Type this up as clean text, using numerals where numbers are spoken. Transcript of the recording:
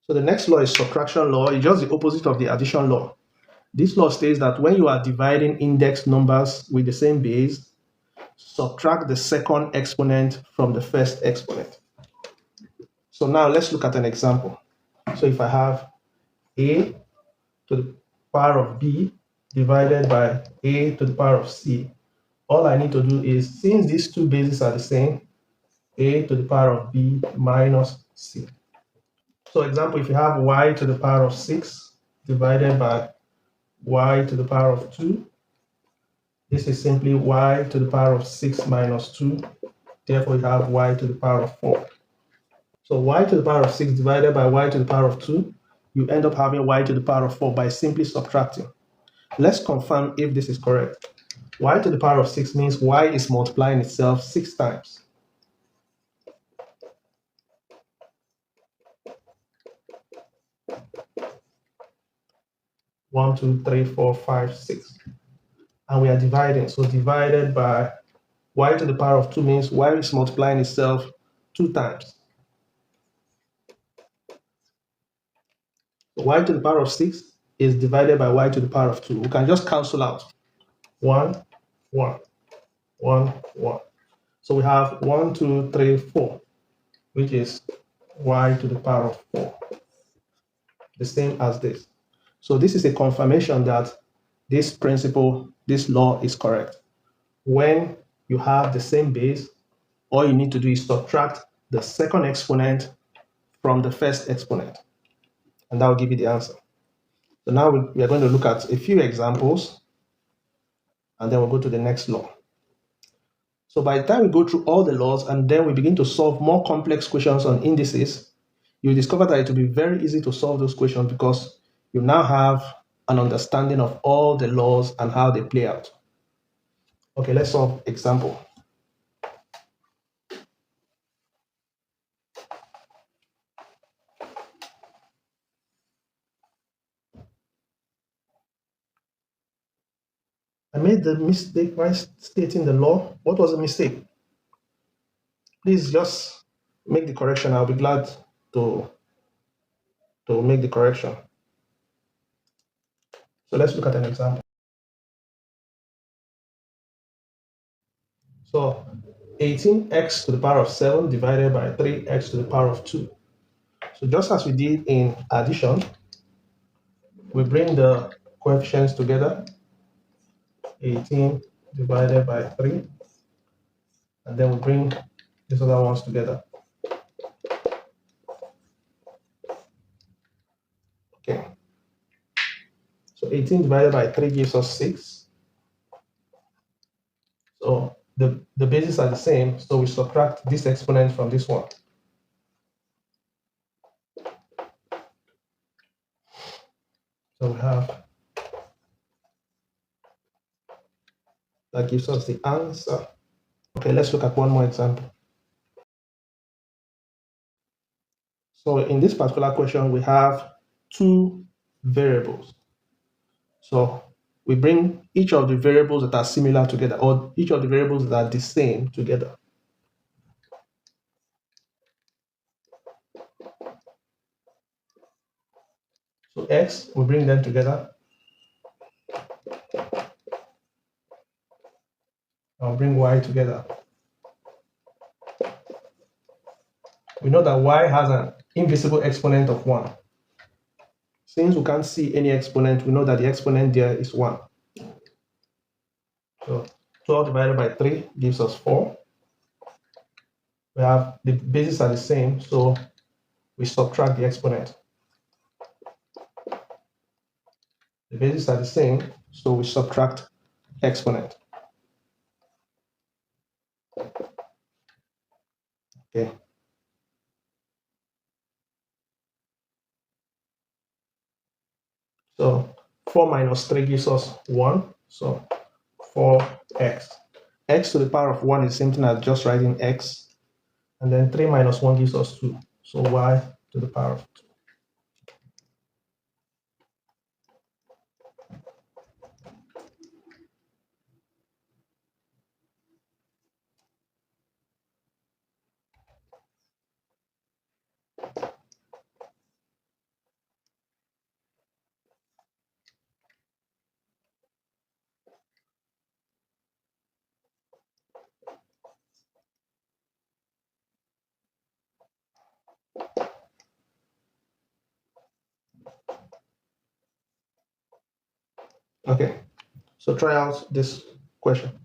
So the next law is subtraction law. It's just the opposite of the addition law. This law states that when you are dividing index numbers with the same base, subtract the second exponent from the first exponent. So now let's look at an example. So if I have a to the power of b divided by a to the power of c, all I need to do is, since these two bases are the same, a to the power of b minus c. So example, if you have y to the power of 6 divided by y to the power of 2, this is simply y to the power of 6 minus 2. Therefore, you have y to the power of 4. So y to the power of 6 divided by y to the power of 2, you end up having y to the power of 4 by simply subtracting. Let's confirm if this is correct. Y to the power of 6 means y is multiplying itself 6 times. One, two, three, four, five, 6. And we are dividing. So divided by y to the power of 2 means y is multiplying itself 2 times. So y to the power of 6 is divided by y to the power of 2. We can just cancel out 1, 1, 1, 1. So we have 1, 2, 3, 4, which is y to the power of 4, the same as this. So this is a confirmation that this principle, this law is correct. When you have the same base, all you need to do is subtract the second exponent from the first exponent, and that will give you the answer. So now we are going to look at a few examples, and then we'll go to the next law. So by the time we go through all the laws and then we begin to solve more complex questions on indices, you'll discover that it will be very easy to solve those questions because you now have an understanding of all the laws and how they play out. Okay, let's solve example. I made the mistake by stating the law. What was the mistake? Please just make the correction. I'll be glad to make the correction. So let's look at an example. So 18x to the power of 7 divided by 3x to the power of 2. So just as we did in addition, we bring the coefficients together, 18 divided by 3, and then we bring these other ones together. Okay. So 18 divided by 3 gives us 6. So the bases are the same, so we subtract this exponent from this one. So we have, that gives us the answer. Okay, let's look at one more example. So in this particular question, we have two variables. So we bring each of the variables that are similar together, or each of the variables that are the same together. So x, we bring them together. I'll bring y together. We know that y has an invisible exponent of 1. Since we can't see any exponent, we know that the exponent there is 1. So 12 divided by 3 gives us 4. We have the bases are the same, so we subtract the exponent. The bases are the same, so we subtract exponent. Okay. So 4 minus 3 gives us 1. So 4x. X to the power of 1 is the same thing as just writing x. And then 3 minus 1 gives us 2. So y to the power of 2. Okay, so try out this question.